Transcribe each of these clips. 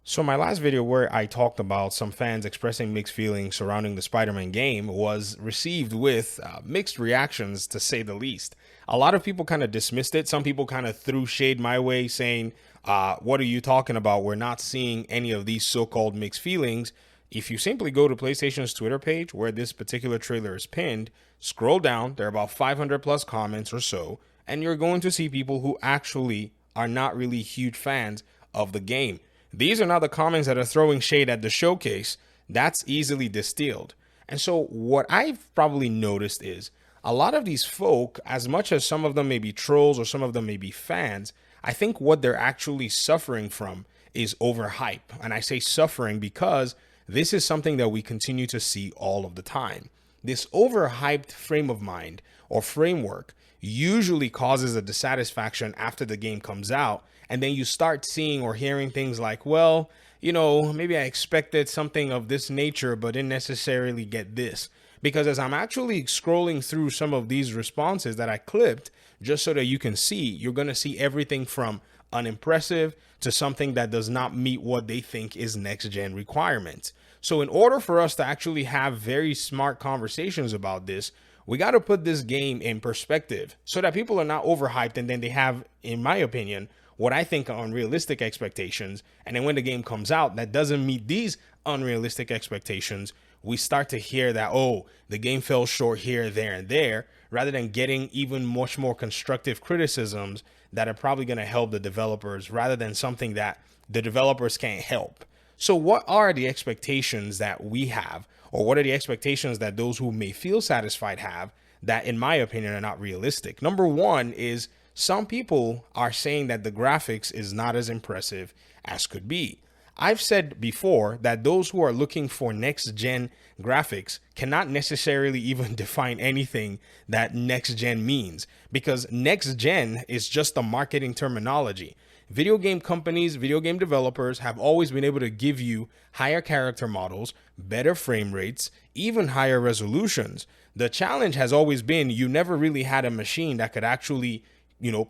So my last video where I talked about some fans expressing mixed feelings surrounding the Spider-Man game was received with mixed reactions, to say the least. A lot of people kind of dismissed it. Some people kind of threw shade my way saying, what are you talking about? We're not seeing any of these so-called mixed feelings. If you simply go to PlayStation's Twitter page where this particular trailer is pinned, scroll down, there are about 500 plus comments or so, and you're going to see people who actually are not really huge fans of the game. These are not the comments that are throwing shade at the showcase. That's easily distilled. And so what I've probably noticed is a lot of these folk, as much as some of them may be trolls or some of them may be fans, I think what they're actually suffering from is overhype. And I say suffering because this is something that we continue to see all of the time. This overhyped frame of mind or framework usually causes a dissatisfaction after the game comes out. And then you start seeing or hearing things like, well, maybe I expected something of this nature, but didn't necessarily get this. Because as I'm actually scrolling through some of these responses that I clipped, just so that you can see, you're going to see everything from unimpressive to something that does not meet what they think is next gen requirements. So in order for us to actually have very smart conversations about this, we got to put this game in perspective so that people are not overhyped and then they have, in my opinion, what I think are unrealistic expectations. And then when the game comes out that doesn't meet these unrealistic expectations, we start to hear that, oh, the game fell short here, there, and there, rather than getting even much more constructive criticisms that are probably going to help the developers rather than something that the developers can't help. So what are the expectations that we have, or what are the expectations that those who may feel satisfied have that, in my opinion, are not realistic? Number one is some people are saying that the graphics is not as impressive as could be. I've said before that those who are looking for next gen graphics cannot necessarily even define anything that next gen means, because next gen is just a marketing terminology. Video game companies, video game developers have always been able to give you higher character models, better frame rates, even higher resolutions. The challenge has always been you never really had a machine that could actually,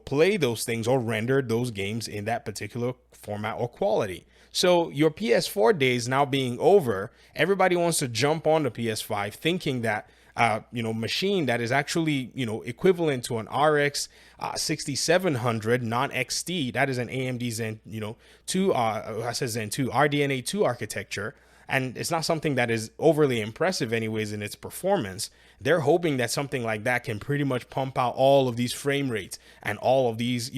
play those things or render those games in that particular format or quality. So your PS4 days now being over, everybody wants to jump on the PS5 thinking that machine that is actually, equivalent to an RX 6700 non-XT, that is an AMD Zen, 2, I said Zen 2, RDNA 2 architecture. And it's not something that is overly impressive anyways in its performance. They're hoping that something like that can pretty much pump out all of these frame rates and all of these,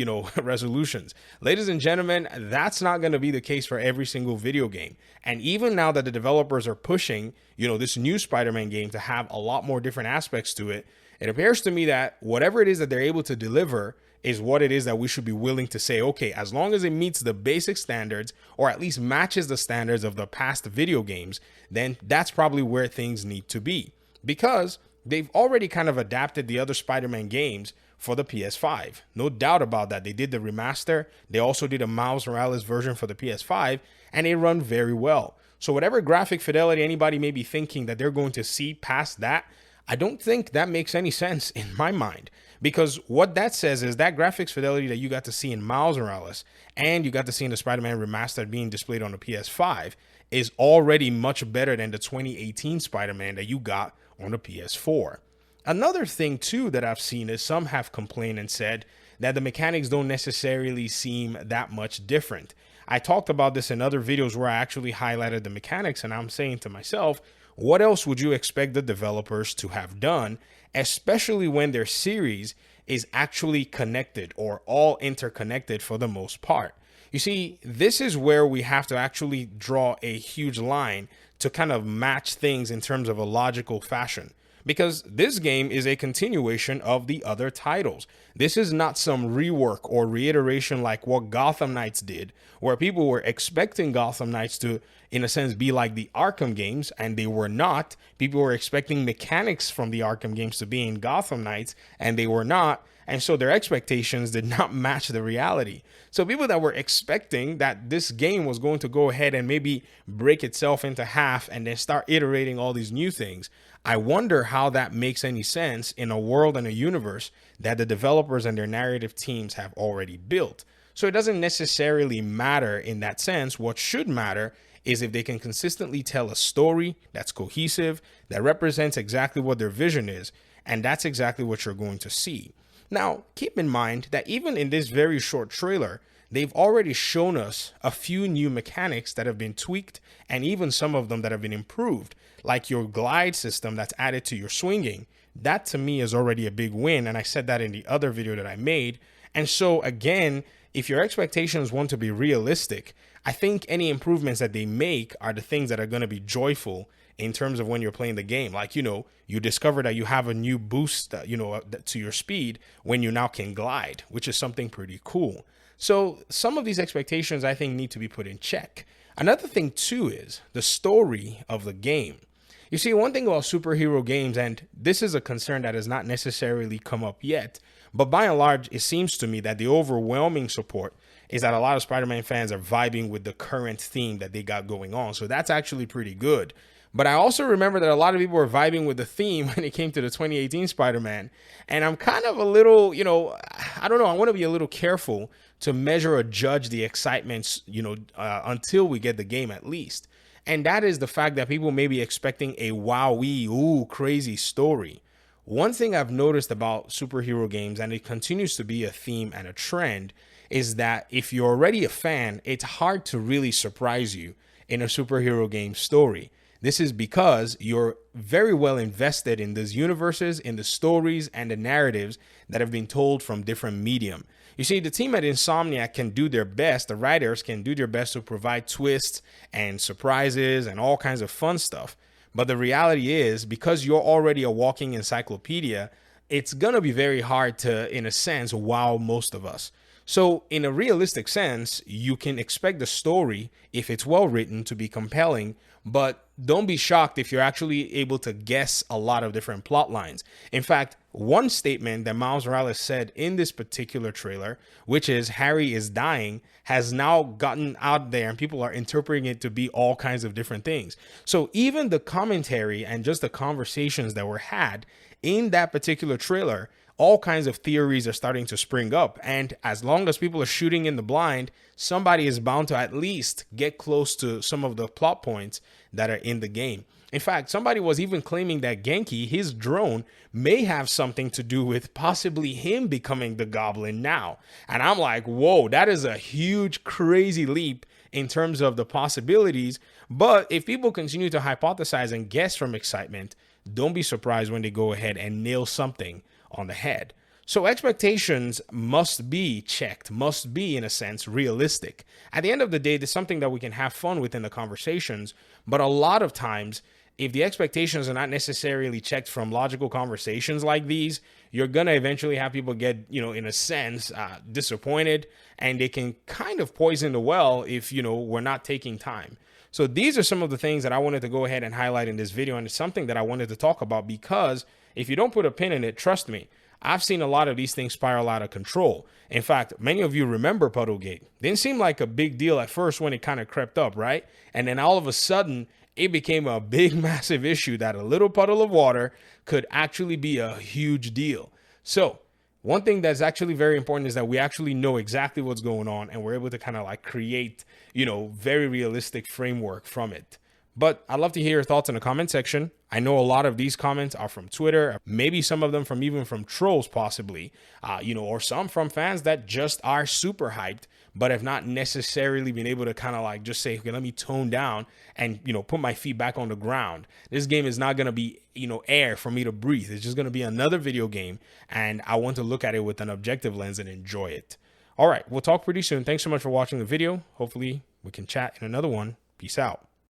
resolutions. Ladies and gentlemen, that's not going to be the case for every single video game. And even now that the developers are pushing, this new Spider-Man game to have a lot more different aspects to it, it appears to me that whatever it is that they're able to deliver is what it is that we should be willing to say, okay, as long as it meets the basic standards or at least matches the standards of the past video games, then that's probably where things need to be, because they've already kind of adapted the other Spider-Man games for the PS5. No doubt about that. They did the remaster. They also did a Miles Morales version for the PS5, and they run very well. So whatever graphic fidelity anybody may be thinking that they're going to see past that, I don't think that makes any sense in my mind, because what that says is that graphics fidelity that you got to see in Miles Morales and you got to see in the Spider-Man remastered being displayed on the PS5 is already much better than the 2018 Spider-Man that you got on the PS4. Another thing too that I've seen is some have complained and said that the mechanics don't necessarily seem that much different. I talked about this in other videos where I actually highlighted the mechanics, and I'm saying to myself, what else would you expect the developers to have done, especially when their series is actually connected or all interconnected for the most part? You see, this is where we have to actually draw a huge line to kind of match things in terms of a logical fashion, because this game is a continuation of the other titles. This is not some rework or reiteration like what Gotham Knights did, where people were expecting Gotham Knights to, in a sense, be like the Arkham games, and they were not. People were expecting mechanics from the Arkham games to be in Gotham Knights, and they were not. And so their expectations did not match the reality. So people that were expecting that this game was going to go ahead and maybe break itself into half and then start iterating all these new things, I wonder how that makes any sense in a world and a universe that the developers and their narrative teams have already built. So it doesn't necessarily matter in that sense. What should matter is if they can consistently tell a story that's cohesive, that represents exactly what their vision is, and that's exactly what you're going to see. Now, keep in mind that even in this very short trailer, they've already shown us a few new mechanics that have been tweaked, and even some of them that have been improved, like your glide system that's added to your swinging. That to me is already a big win, and I said that in the other video that I made. And so again, if your expectations want to be realistic, I think any improvements that they make are the things that are going to be joyful in terms of when you're playing the game. Like, you discover that you have a new boost, to your speed when you now can glide, which is something pretty cool. So some of these expectations I think need to be put in check. Another thing too is the story of the game. You see, one thing about superhero games, and this is a concern that has not necessarily come up yet, but by and large, it seems to me that the overwhelming support is that a lot of Spider-Man fans are vibing with the current theme that they got going on. So that's actually pretty good. But I also remember that a lot of people were vibing with the theme when it came to the 2018 Spider-Man. And I'm kind of a little, I don't know, I want to be a little careful to measure or judge the excitement, until we get the game at least. And that is the fact that people may be expecting a wowee, ooh, crazy story. One thing I've noticed about superhero games, and it continues to be a theme and a trend, is that if you're already a fan, it's hard to really surprise you in a superhero game story. This is because you're very well invested in these universes, in the stories and the narratives that have been told from different medium. You see, the team at Insomniac can do their best, the writers can do their best to provide twists and surprises and all kinds of fun stuff. But the reality is, because you're already a walking encyclopedia, it's going to be very hard to, in a sense, wow most of us. So in a realistic sense, you can expect the story, if it's well written, to be compelling, but don't be shocked if you're actually able to guess a lot of different plot lines. In fact, one statement that Miles Morales said in this particular trailer, which is Harry is dying, has now gotten out there and people are interpreting it to be all kinds of different things. So even the commentary and just the conversations that were had in that particular trailer, all kinds of theories are starting to spring up. And as long as people are shooting in the blind, somebody is bound to at least get close to some of the plot points that are in the game. In fact, somebody was even claiming that Genki, his drone, may have something to do with possibly him becoming the Goblin now. And I'm like, whoa, that is a huge, crazy leap in terms of the possibilities. But if people continue to hypothesize and guess from excitement, don't be surprised when they go ahead and nail something on the head. So expectations must be checked, must be, in a sense, realistic. At the end of the day, there's something that we can have fun with in the conversations, but a lot of times, if the expectations are not necessarily checked from logical conversations like these, you're going to eventually have people get, in a sense, disappointed, and they can kind of poison the well if, we're not taking time. So these are some of the things that I wanted to go ahead and highlight in this video, and it's something that I wanted to talk about because if you don't put a pin in it, trust me, I've seen a lot of these things spiral out of control. In fact, many of you remember Puddlegate. Didn't seem like a big deal at first when it kind of crept up, right? And then all of a sudden, it became a big, massive issue that a little puddle of water could actually be a huge deal. So one thing that's actually very important is that we actually know exactly what's going on and we're able to kind of like create, very realistic framework from it. But I'd love to hear your thoughts in the comment section. I know a lot of these comments are from Twitter, maybe some of them even from trolls possibly, or some from fans that just are super hyped, but have not necessarily been able to kind of like just say, okay, let me tone down and, put my feet back on the ground. This game is not going to be, air for me to breathe. It's just going to be another video game. And I want to look at it with an objective lens and enjoy it. All right, we'll talk pretty soon. Thanks so much for watching the video. Hopefully we can chat in another one. Peace out.